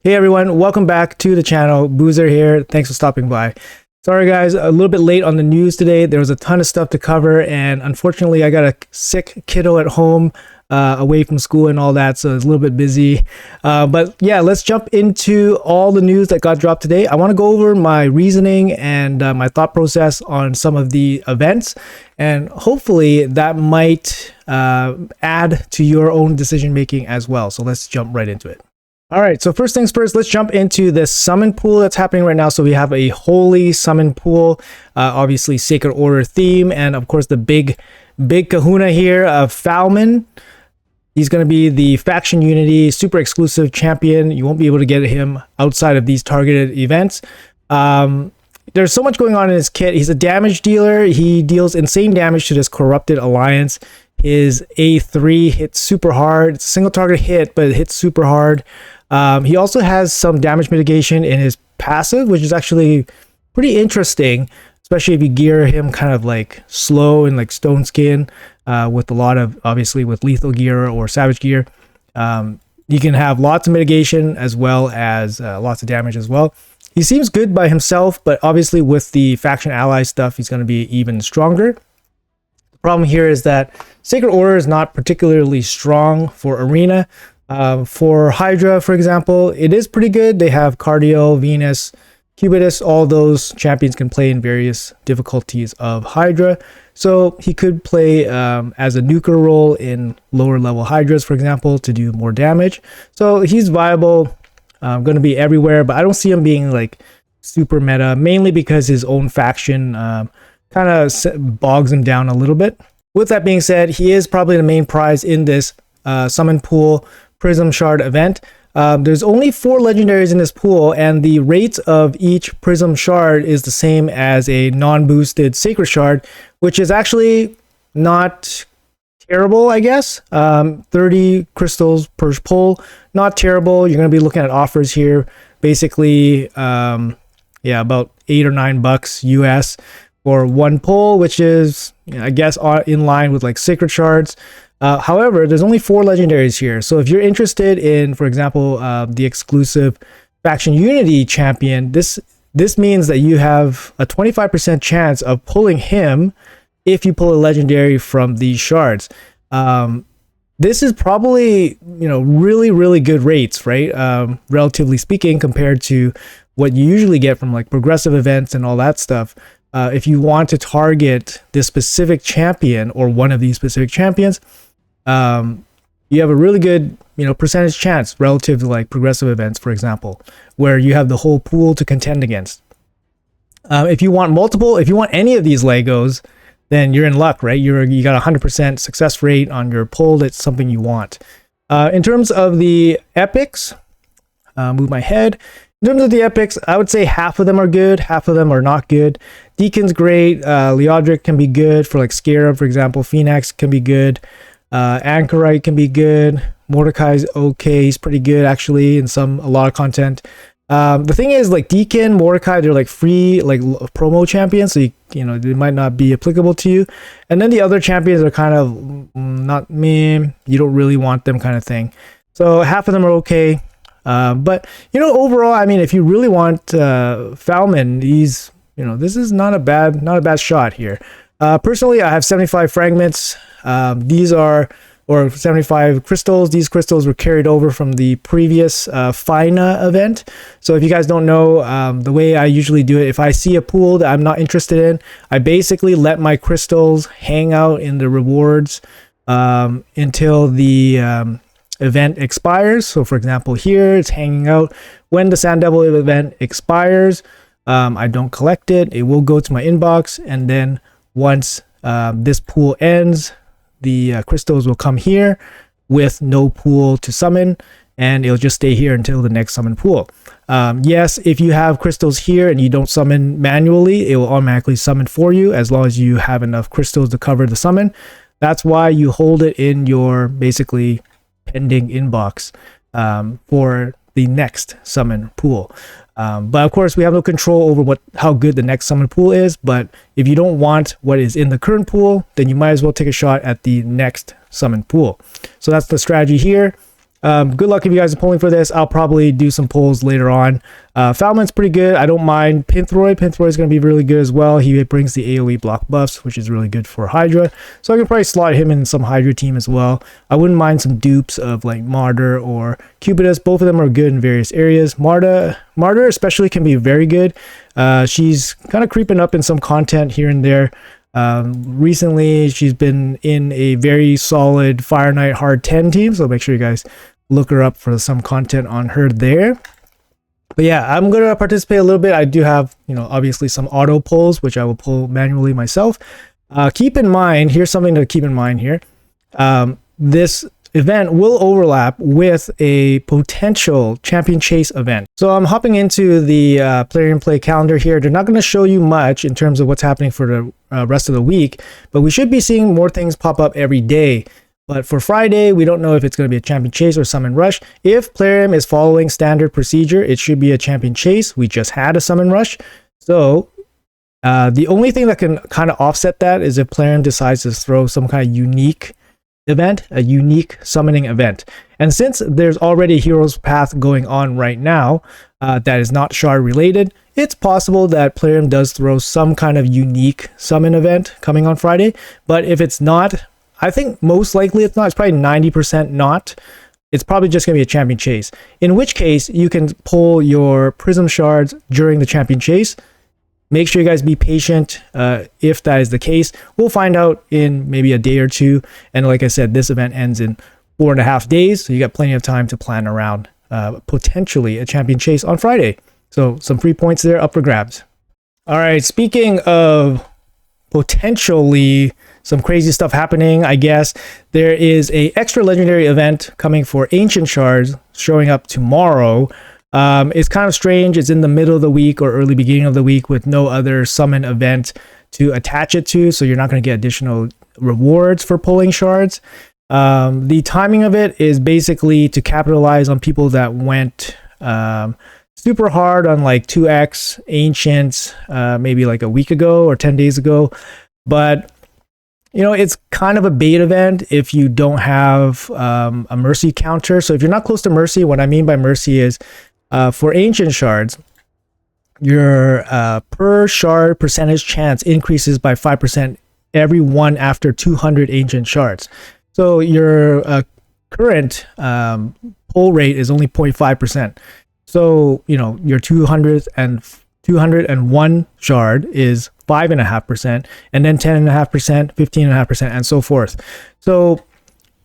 Hey everyone, welcome back to the channel. Boozer here. Thanks for stopping by. Sorry guys, a little bit late on the news today. There was a ton of stuff to cover, and unfortunately I got a sick kiddo at home away from school and all that, so it's a little bit busy. But yeah, let's jump into all the news that got dropped today. I want to go over my reasoning and my thought process on some of the events, and hopefully that might add to your own decision making as well. So let's jump right into it. All right, so first things first, let's jump into this summon pool that's happening right now. So we have a holy summon pool, obviously Sacred Order theme, and of course the big kahuna here of Falman. He's going to be the faction unity super exclusive champion. You won't be able to get him outside of these targeted events. There's so much going on in his kit. He's a damage dealer. He deals insane damage to this corrupted alliance. His A3 hits super hard. It's a single target hit, but it hits super hard. He also has some damage mitigation in his passive, which is actually pretty interesting, especially if you gear him kind of like slow and like stone skin with a lot of, obviously with lethal gear or savage gear. You can have lots of mitigation as well as lots of damage as well. He seems good by himself, but obviously with the faction ally stuff, he's going to be even stronger. The problem here is that Sacred Order is not particularly strong for Arena. For Hydra, for example, it is pretty good. They have Cardio, Venus, Cubitus. All those champions can play in various difficulties of Hydra. So he could play as a nuker role in lower level Hydras, for example, to do more damage. So he's viable, going to be everywhere, but I don't see him being like super meta, mainly because his own faction kind of bogs him down a little bit. With that being said, he is probably the main prize in this summon pool Prism Shard event. There's only 4 legendaries in this pool, and the rate of each Prism Shard is the same as a non-boosted Sacred Shard, which is actually not terrible, I guess. 30 crystals per pull, not terrible. You're going to be looking at offers here, basically, yeah, about $8 or $9 US for one pull, which is, I guess, in line with like Sacred Shards. However, there's only 4 legendaries here. So if you're interested in, for example, the exclusive faction unity champion, this means that you have a 25% chance of pulling him if you pull a legendary from these shards. This is probably, really good rates, right? Relatively speaking, compared to what you usually get from like progressive events and all that stuff. If you want to target this specific champion or one of these specific champions, you have a really good, percentage chance relative to like progressive events, for example, where you have the whole pool to contend against. If you want any of these Legos, then you're in luck, right? You got 100% success rate on your pull. That's something you want. In terms of the epics, move my head. In terms of the epics, I would say half of them are good, half of them are not good. Deacon's great. Leodric can be good for like Scarab, for example. Phoenix can be good. Anchorite can be good. Mordecai's okay. He's pretty good actually in a lot of content. The thing is, like Deacon, Mordecai, they're like free like promo champions, so they might not be applicable to you. And then the other champions are kind of not me. You don't really want them, kind of thing. So half of them are okay. But overall, I mean, if you really want Falman, this is not a bad shot here. Personally, I have 75 fragments. Or 75 crystals. These crystals were carried over from the previous FINA event. So if you guys don't know, the way I usually do it, if I see a pool that I'm not interested in, I basically let my crystals hang out in the rewards until the event expires. So for example, here it's hanging out. When the Sand Devil event expires, I don't collect it. It will go to my inbox, and then once this pool ends, the crystals will come here with no pool to summon, and it'll just stay here until the next summon pool. Yes, if you have crystals here and you don't summon manually, it will automatically summon for you as long as you have enough crystals to cover the summon. That's why you hold it in your basically pending inbox for the next summon pool. But of course, we have no control over how good the next summon pool is. But if you don't want what is in the current pool, then you might as well take a shot at the next summon pool. So that's the strategy here. Good luck if you guys are pulling for this. I'll probably do some pulls later on. Falman's pretty good. I don't mind Pinthroid. Pinthroid is going to be really good as well. He brings the AoE block buffs, which is really good for Hydra. So I can probably slot him in some Hydra team as well. I wouldn't mind some dupes of like Martyr or Cupidus. Both of them are good in various areas. Martyr especially can be very good. She's kind of creeping up in some content here and there. Recently she's been in a very solid Fire Knight hard 10 team, so make sure you guys look her up for some content on her there. But yeah, I'm gonna participate a little bit. I do have, you know, obviously some auto pulls which I will pull manually myself. Keep in mind, here's something to keep in mind here. This event will overlap with a potential champion chase event. So I'm hopping into the player and play calendar here. They're not going to show you much in terms of what's happening for the rest of the week, but we should be seeing more things pop up every day. But for Friday, we don't know if it's going to be a champion chase or summon rush. If Plarium is following standard procedure, it should be a champion chase. We just had a summon rush. So the only thing that can kind of offset that is if Plarium decides to throw some kind of unique event, a unique summoning event. And since there's already a hero's path going on right now that is not shard related, it's possible that Plarium does throw some kind of unique summon event coming on Friday. But if it's not, I think most likely it's not. It's probably 90% not. It's probably just going to be a champion chase, in which case you can pull your Prism Shards during the champion chase. Make sure you guys be patient if that is the case. We'll find out in maybe a day or two. And like I said, this event ends in 4.5 days. So you got plenty of time to plan around potentially a champion chase on Friday. So some free points there up for grabs. All right, speaking of potentially some crazy stuff happening, I guess, there is a extra legendary event coming for Ancient Shards showing up tomorrow. It's kind of strange. It's in the middle of the week or early beginning of the week with no other summon event to attach it to, so you're not going to get additional rewards for pulling shards. The timing of it is basically to capitalize on people that went super hard on like 2x Ancients maybe like a week ago or 10 days ago. But you know, it's kind of a bait event if you don't have a mercy counter. So if you're not close to mercy, what I mean by mercy is for Ancient Shards, your per shard percentage chance increases by 5% every one after 200 Ancient Shards. So your current pull rate is only 0.5%. So, you know, your 201 shard is 5.5%, and then 10.5%, 15.5%, and so forth. So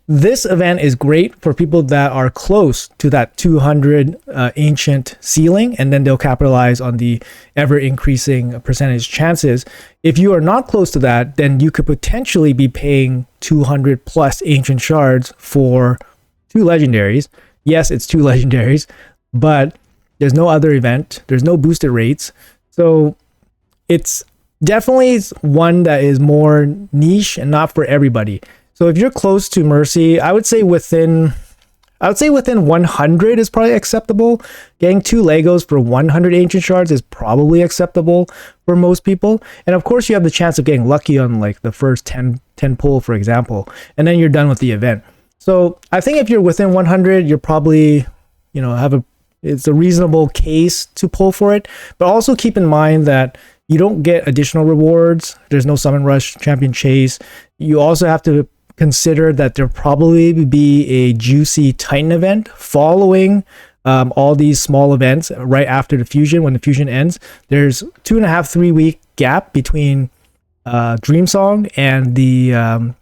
this event is great for people that are close to that 200 ancient ceiling, and then they'll capitalize on the ever increasing percentage chances. If you are not close to that, then you could potentially be paying 200 plus ancient shards for 2 legendaries. Yes, it's 2 legendaries, but there's no other event. There's no boosted rates. So it's definitely one that is more niche and not for everybody. So if you're close to mercy, I would say within 100 is probably acceptable. Getting 2 Legos for 100 ancient shards is probably acceptable for most people. And of course you have the chance of getting lucky on like the first 10 pull, for example, and then you're done with the event. So I think if you're within 100, you're probably, you know, it's a reasonable case to pull for it. But also keep in mind that you don't get additional rewards. There's no summon rush, champion chase. You also have to consider that there'll probably be a juicy Titan event following all these small events right after the fusion. When the fusion ends, there's 2.5-3 week gap between Dreamsong and the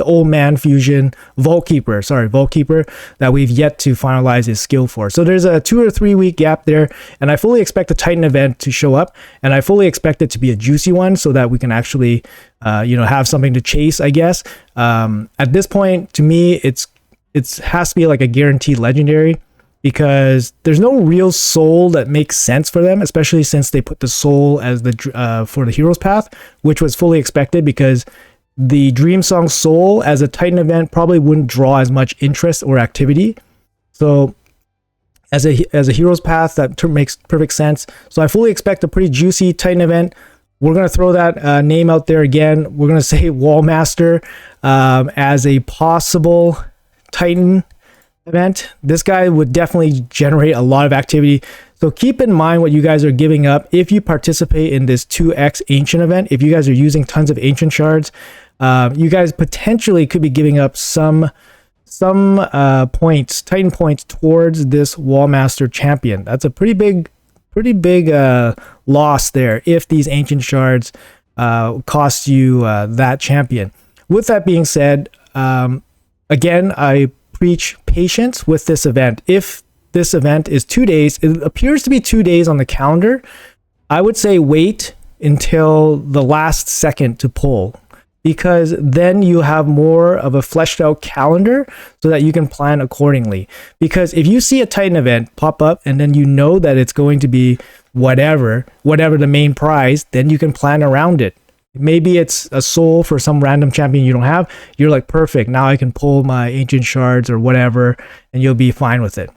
old man fusion Vault Keeper that we've yet to finalize his skill for. So there's a 2 or 3 week gap there, and I fully expect the Titan event to show up, and I fully expect it to be a juicy one so that we can actually you know, have something to chase, I guess. At this point, to me, it has to be like a guaranteed legendary, because there's no real soul that makes sense for them, especially since they put the soul as the for the hero's path, which was fully expected, because the Dreamsong soul as a Titan event probably wouldn't draw as much interest or activity. So as a hero's path, that makes perfect sense. So I fully expect a pretty juicy Titan event. We're going to throw that name out there again. We're going to say Wallmaster as a possible Titan event, this guy would definitely generate a lot of activity. So keep in mind what you guys are giving up if you participate in this 2x ancient event. If you guys are using tons of ancient shards, you guys potentially could be giving up some points, Titan points, towards this Wallmaster champion. That's a pretty big loss there if these ancient shards cost you that champion. With that being said, again, I preach patience with this event. If this event is 2 days, it appears to be 2 days on the calendar, I would say wait until the last second to pull, because then you have more of a fleshed out calendar so that you can plan accordingly. Because if you see a Titan event pop up and then you know that it's going to be whatever the main prize, then you can plan around it. Maybe it's a soul for some random champion you don't have. You're like, perfect, now I can pull my ancient shards or whatever, and you'll be fine with it.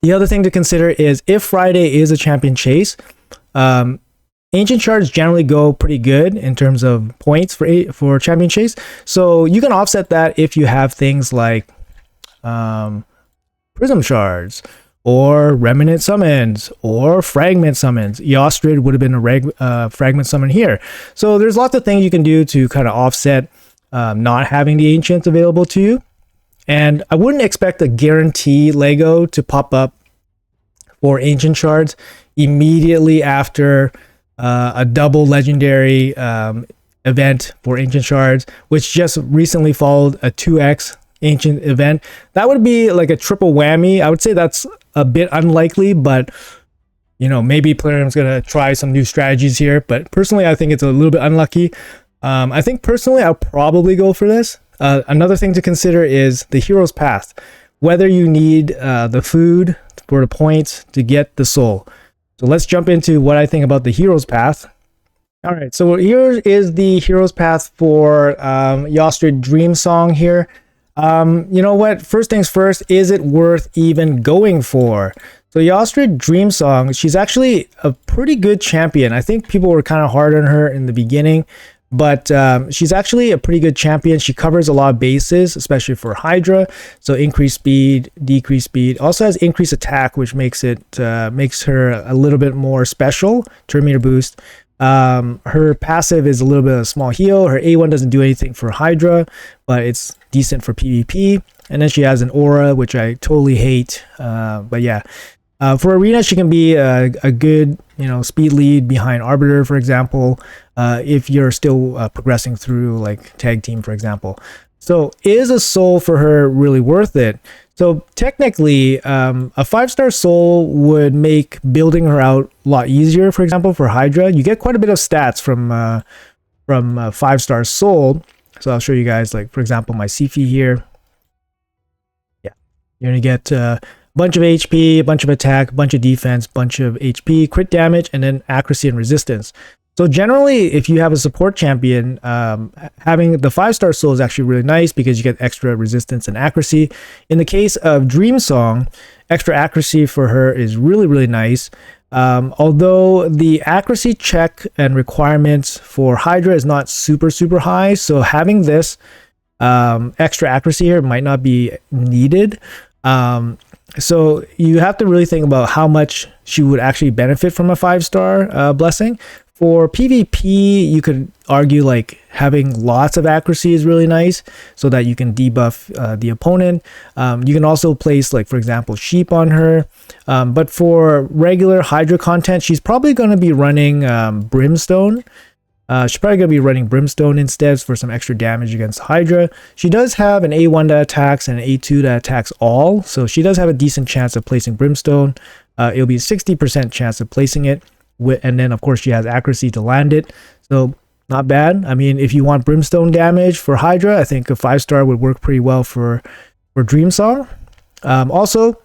The other thing to consider is if Friday is a champion chase, ancient shards generally go pretty good in terms of points for champion chase. So you can offset that if you have things like Prism Shards or Remnant Summons or Fragment Summons. Eostrid would have been a Fragment Summon here. So there's lots of things you can do to kind of offset not having the Ancients available to you. And I wouldn't expect a guarantee Lego to pop up for Ancient Shards immediately after a double legendary event for Ancient Shards, which just recently followed a 2x Ancient event. That would be like a triple whammy. I would say that's a bit unlikely, but you know, maybe Plarium's gonna try some new strategies here. But personally, I think it's a little bit unlucky. I think personally, I'll probably go for this. Another thing to consider is the hero's path. Whether you need the food for the points to get the soul. So let's jump into what I think about the hero's path. All right, so here is the hero's path for Eostrid Dreamsong here. You know what? First things first, is it worth even going for? So Eostrid Dreamsong, she's actually a pretty good champion. I think people were kind of hard on her in the beginning, but she's actually a pretty good champion. She covers a lot of bases, especially for Hydra. So increased speed, decreased speed. Also has increased attack, which makes her a little bit more special. Turn meter boost. Her passive is a little bit of a small heal. Her A1 doesn't do anything for Hydra, but it's decent for PvP. And then she has an aura, which I totally hate. But yeah, for Arena, she can be a good, speed lead behind Arbiter, for example, if you're still progressing through like tag team, for example. So is a soul for her really worth it? So technically, a 5-star soul would make building her out a lot easier. For example, for Hydra, you get quite a bit of stats from 5-star soul. So I'll show you guys, like, for example, my Sifi here. Yeah, you're gonna get a bunch of HP, a bunch of attack, a bunch of defense, bunch of HP, crit damage, and then accuracy and resistance. So generally, if you have a support champion, having the 5-star soul is actually really nice because you get extra resistance and accuracy. In the case of Dreamsong, extra accuracy for her is really, really nice. Although the accuracy check and requirements for Hydra is not super, super high. So having this extra accuracy here might not be needed. So you have to really think about how much she would actually benefit from a 5-star blessing. For PvP, you could argue like having lots of accuracy is really nice so that you can debuff the opponent. You can also place, like, for example, sheep on her. But for regular Hydra content, she's probably going to be running Brimstone. She's probably going to be running Brimstone instead for some extra damage against Hydra. She does have an A1 that attacks and an A2 that attacks all. So she does have a decent chance of placing Brimstone. It'll be a 60% chance of placing it. And then, of course, she has accuracy to land it. So not bad. I mean, if you want Brimstone damage for Hydra, I think a 5-star would work pretty well for Dreamsong. Also,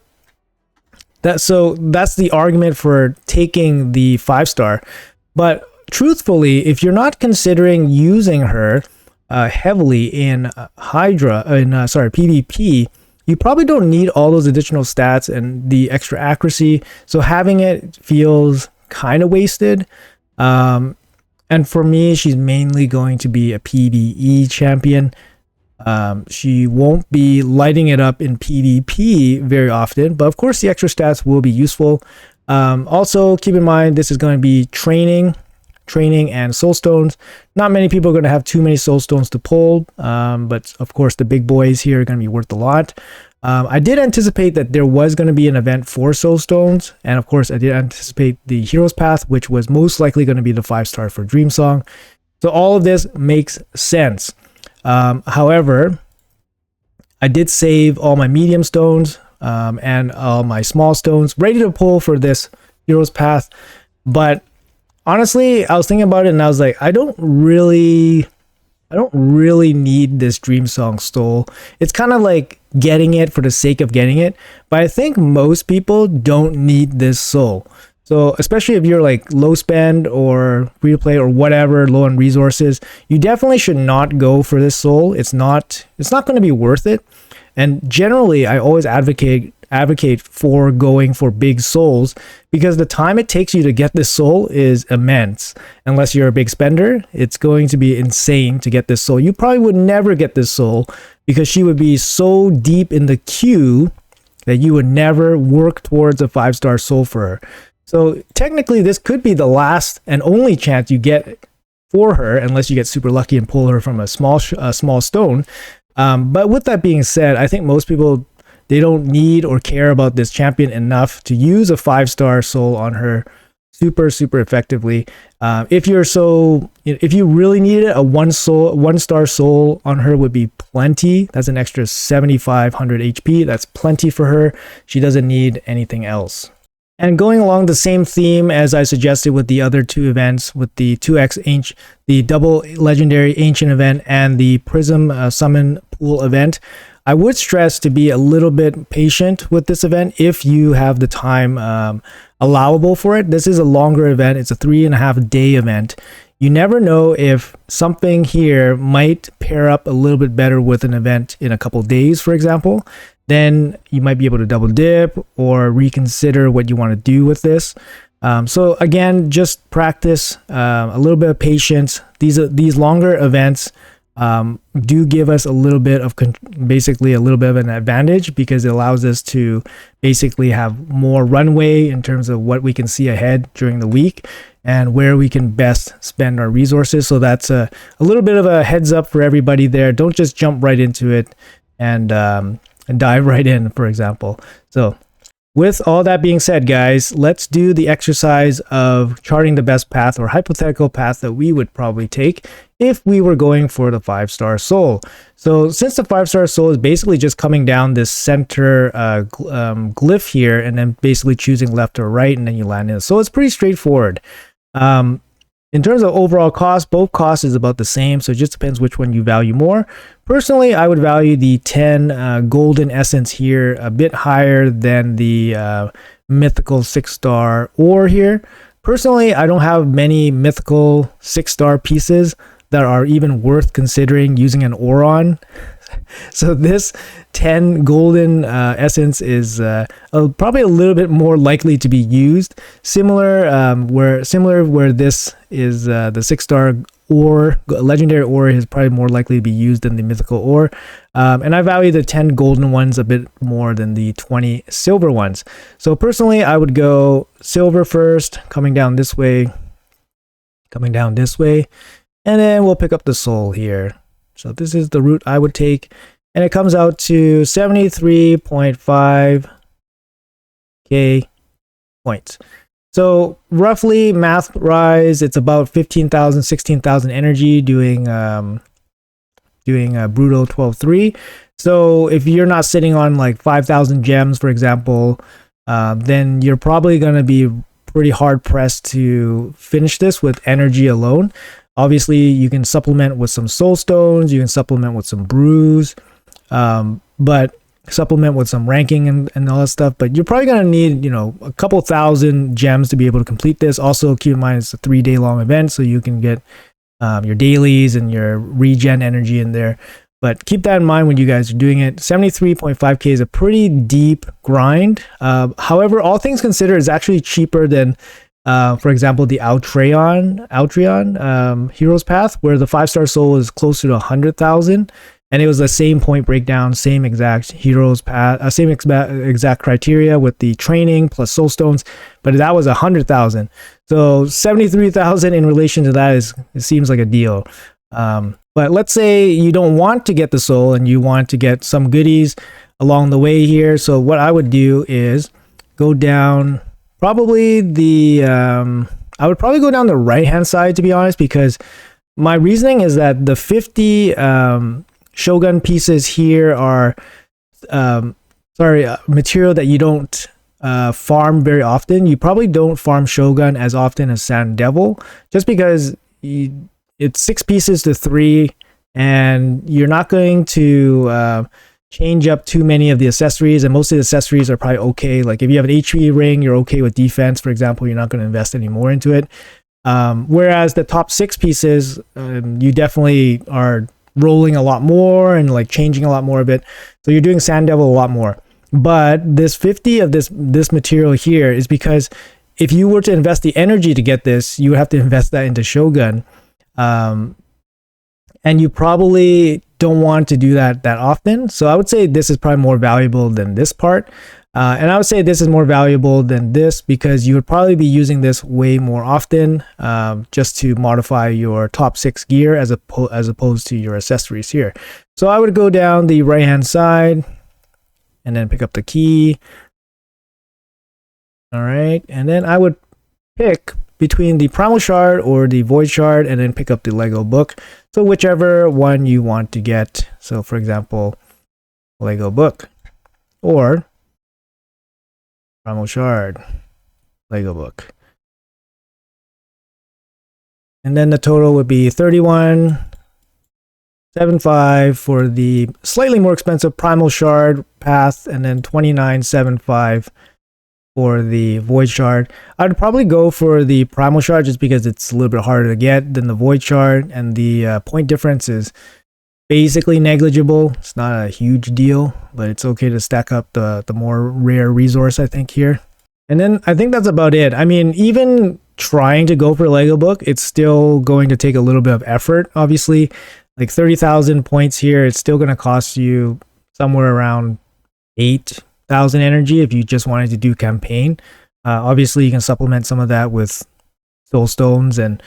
that's the argument for taking the 5-star. But truthfully, if you're not considering using her heavily in PvP, you probably don't need all those additional stats and the extra accuracy. So having it feels kind of wasted. And for me, she's mainly going to be a PvE champion. She won't be lighting it up in PvP very often, but of course the extra stats will be useful. Also, keep in mind this is going to be training and soul stones. Not many people are going to have too many soul stones to pull, but of course the big boys here are going to be worth a lot. I did anticipate that there was going to be an event for soul stones, and of course I did anticipate the hero's path, which was most likely going to be the 5-star for Dreamsong. So all of this makes sense. However, I did save all my medium stones and all my small stones ready to pull for this hero's path, but honestly I was thinking about it and I was like, I don't really need this Dreamsong stole. It's kind of like getting it for the sake of getting it, but I think most people don't need this soul. So especially if you're like low spend or free to play or whatever, low on resources, you definitely should not go for this soul. It's not going to be worth it. And generally I always advocate for going for big souls, because the time it takes you to get this soul is immense. Unless you're a big spender, it's going to be insane to get this soul. You probably would never get this soul because she would be so deep in the queue that you would never work towards a 5-star soul for her. So technically this could be the last and only chance you get for her, unless you get super lucky and pull her from a small stone. But with that being said, I think most people, they don't need or care about this champion enough to use a 5-star soul on her super effectively. If you really needed it, a 1-star soul on her would be plenty. That's an extra 7,500 HP. That's plenty for her. She doesn't need anything else. And going along the same theme as I suggested with the other two events, with the 2x Ancient, the double legendary ancient event and the Prism summon pool event, I would stress to be a little bit patient with this event if you have the time allowable for it. This is a longer event. It's a 3.5 day event. You never know if something here might pair up a little bit better with an event in a couple days, for example. Then you might be able to double dip or reconsider what you want to do with this. So again, just practice, a little bit of patience. These longer events do give us a little bit of basically a little bit of an advantage, because it allows us to basically have more runway in terms of what we can see ahead during the week and where we can best spend our resources. So that's a little bit of a heads up for everybody there. Don't just jump right into it and dive right in, for example. So with all that being said, guys, let's do the exercise of charting the best path or hypothetical path that we would probably take if we were going for the 5-star soul. So since the 5-star soul is basically just coming down this center glyph here and then basically choosing left or right, and then you land in. So it's pretty straightforward. In terms of overall cost, both costs is about the same, so it just depends which one you value more. Personally, I would value the 10 golden essence here a bit higher than the mythical 6-star ore here. Personally, I don't have many mythical 6-star pieces that are even worth considering using an ore on. So this 10 golden essence is probably a little bit more likely to be used. Similar where this is the 6-star ore, legendary ore, is probably more likely to be used than the mythical ore. And I value the 10 golden ones a bit more than the 20 silver ones. So personally, I would go silver first, coming down this way, and then we'll pick up the soul here. So this is the route I would take, and it comes out to 73.5k points. So roughly, math-wise, it's about 15,000, 16,000 energy doing Brutal 12-3. So if you're not sitting on like 5,000 gems, for example, then you're probably going to be pretty hard-pressed to finish this with energy alone. Obviously, you can supplement with some soul stones, you can supplement with some brews, but supplement with some ranking and all that stuff. But you're probably going to need, a couple thousand gems to be able to complete this. Also, keep in mind it's a 3-day long event, so you can get your dailies and your regen energy in there. But keep that in mind when you guys are doing it. 73.5k is a pretty deep grind. However, all things considered, it's actually cheaper than for example, the Altreon Hero's Path, where the 5-star soul is closer to 100,000, and it was the same point breakdown, same exact heroes path, same exact criteria with the training plus soul stones, but that was 100,000. So 73,000 in relation to that it seems like a deal. But let's say you don't want to get the soul and you want to get some goodies along the way here. So what I would do is go down probably I would probably go down the right hand side, to be honest, because my reasoning is that the 50 Shogun pieces here are material that you don't farm very often. You probably don't farm Shogun as often as Sand Devil, just because it's 6 pieces to 3, and you're not going to change up too many of the accessories, and most of the accessories are probably okay. Like if you have an HP ring, you're okay with defense, for example, you're not going to invest any more into it. Whereas the top 6 pieces, you definitely are rolling a lot more and like changing a lot more of it. So you're doing Sand Devil a lot more. But this 50 of this material here is because if you were to invest the energy to get this, you would have to invest that into Shogun. And you probably don't want to do that often. So I would say this is probably more valuable than this part. And I would say this is more valuable than this because you would probably be using this way more often, just to modify your top 6 gear as opposed to your accessories here. So I would go down the right hand side and then pick up the key. All right. And then I would pick between the Primal Shard or the Void Shard and then pick up the Lego book. So whichever one you want to get. So for example, Lego book or Primal Shard, Lego book. And then the total would be 31.75 for the slightly more expensive Primal Shard path, and then 29.75 for the Void Shard. I'd probably go for the Primal Shard just because it's a little bit harder to get than the Void Shard, and the point difference is basically negligible. It's not a huge deal, but it's okay to stack up the more rare resource, I think, here. And then I think that's about it. I mean, even trying to go for a Lego book, it's still going to take a little bit of effort, obviously. Like 30,000 points here, it's still going to cost you somewhere around 8,000 energy if you just wanted to do campaign. Obviously, you can supplement some of that with soul stones and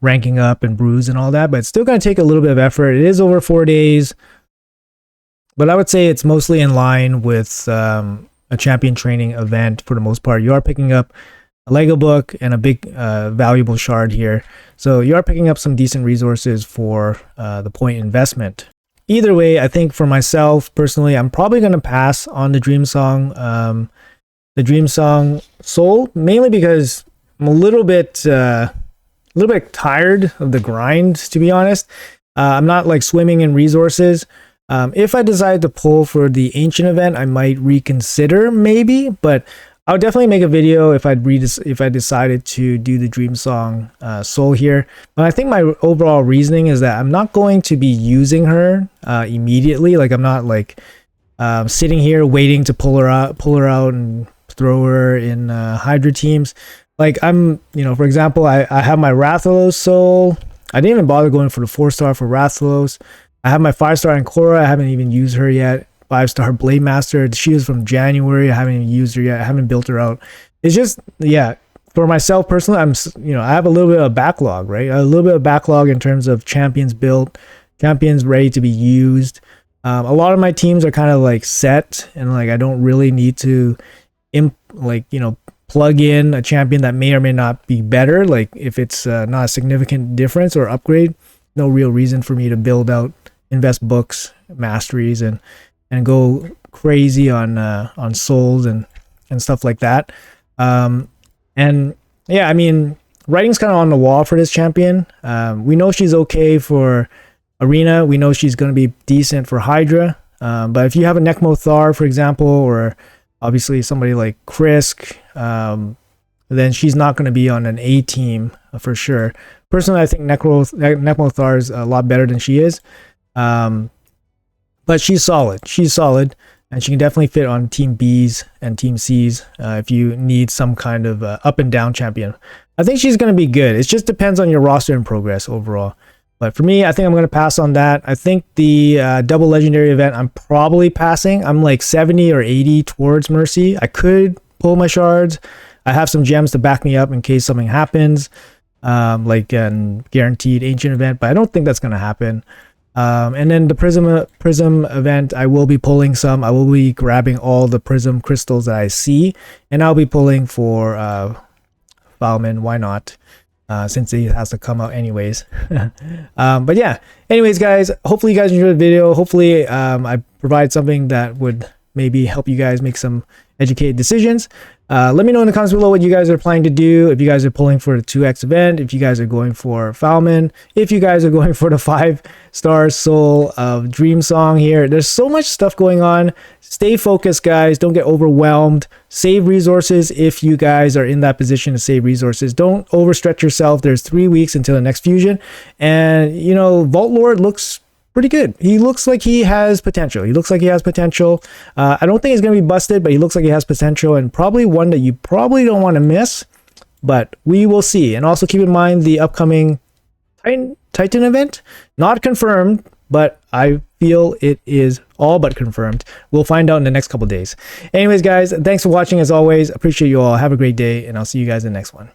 ranking up and brews and all that, but it's still going to take a little bit of effort. It is over 4 days, but I would say it's mostly in line with a champion training event for the most part. You are picking up a Lego book and a big valuable shard here, so you are picking up some decent resources for the point investment. Either way, I think for myself personally, I'm probably going to pass on the Dreamsong Soul, mainly because I'm a little bit tired of the grind, to be honest. I'm not like swimming in resources. If I decide to pull for the ancient event, I might reconsider maybe, but I'll definitely make a video if I decided to do the Dreamsong Soul here. But I think my overall reasoning is that I'm not going to be using her immediately. Like I'm not like sitting here waiting to pull her out and throw her in Hydra teams. Like I'm, for example, I have my Rathalos Soul. I didn't even bother going for the 4-star for Rathalos. I have my 5-star Ancora. I haven't even used her yet. 5-star Blade Master. She is from January. I haven't even used her yet. I haven't built her out. It's just, yeah, for myself personally, I have a little bit of backlog, right? A little bit of backlog in terms of champions built, champions ready to be used. A lot of my teams are kind of like set, and like I don't really need to plug in a champion that may or may not be better. Like if it's not a significant difference or upgrade, no real reason for me to build out, invest books, masteries, and go crazy on souls and stuff like that. And yeah, I mean, writing's kind of on the wall for this champion. We know she's okay for arena. We know she's going to be decent for Hydra. But if you have a Necmo Thar, for example, or obviously somebody like Krisk, then she's not going to be on an A team for sure. Personally, I think Necmo Thar is a lot better than she is. But she's solid. She's solid, and she can definitely fit on Team Bs and Team Cs if you need some kind of up and down champion. I think she's going to be good. It just depends on your roster and progress overall. But for me, I think I'm going to pass on that. I think the double legendary event, I'm probably passing. I'm like 70 or 80 towards Mercy. I could pull my shards. I have some gems to back me up in case something happens, like a guaranteed ancient event, but I don't think that's going to happen. And then the Prism event, I will be pulling some. I will be grabbing all the Prism crystals that I see, and I'll be pulling for Falman. Why not? Since it has to come out anyways. But yeah, anyways guys, hopefully you guys enjoyed the video. Hopefully I provide something that would maybe help you guys make some educated decisions. Let me know in the comments below what you guys are planning to do. If you guys are pulling for the 2x event, if you guys are going for Falman, if you guys are going for the 5-star soul of Dreamsong here. There's so much stuff going on. Stay focused, guys. Don't get overwhelmed. Save resources if you guys are in that position to save resources. Don't overstretch yourself. There's 3 weeks until the next fusion. And, you know, Vault Lord looks pretty good. He looks like he has potential. I don't think he's going to be busted, but he looks like he has potential, and probably one that you probably don't want to miss, but we will see. And also keep in mind the upcoming Titan event, not confirmed, but I feel it is all but confirmed. We'll find out in the next couple days. Anyways, guys, thanks for watching as always. Appreciate you all. Have a great day, and I'll see you guys in the next one.